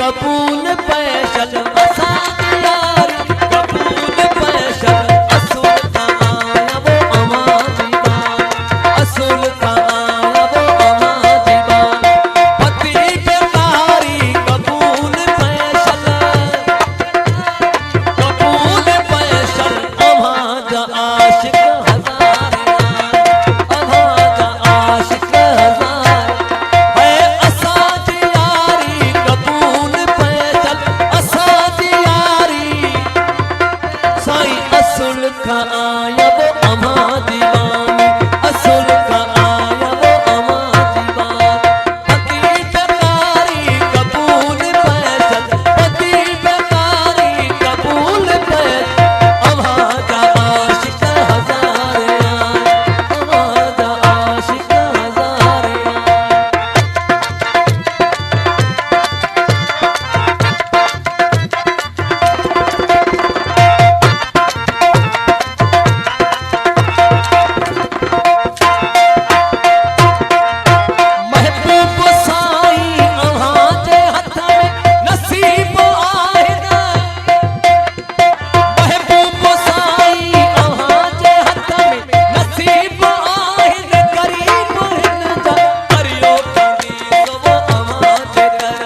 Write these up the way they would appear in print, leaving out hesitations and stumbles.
कबूल पैशल असांजी यारी कबूल पैशल असूल का आया वो अमां जी बान असूल का आया वो अमां जी बान पति बेकारी कबूल पैशल अमां जा आशिक हजार अमां जा आशिक हजार है असांजी यारी कबूल पैशल असांजी यारी साईं असूल का आया वो अमां जी बानी असूल का आया वो अमां जी बान पति बेकारी कबूल पैशल पति बेकारी कबूल पैशल अमां जा आशिक हजार अमां जा आशिक हजार महबूब साईं अव्हां जे हथ में नसीब आहे महबूब साईं अव्हां जे हथ में नसीब आहे गरीब हिन जा करियो कंदीस वो अव्हां जे दर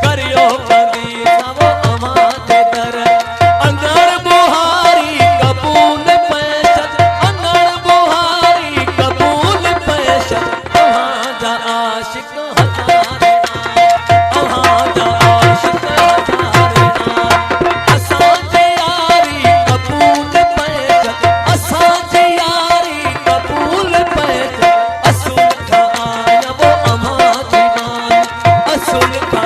करियो कंदीस वो अव्हां जे दर अंगण बुहारी कबूल पैशल अंगण बुहारी कबूल पैशल अव्हां जा आशिक हजार अव्हां जा आशिक हजार असांजी यारी कबूल पैशल असांजी यारी कबूल पैशल असूल का आया वो अम्हां जी बान असूल का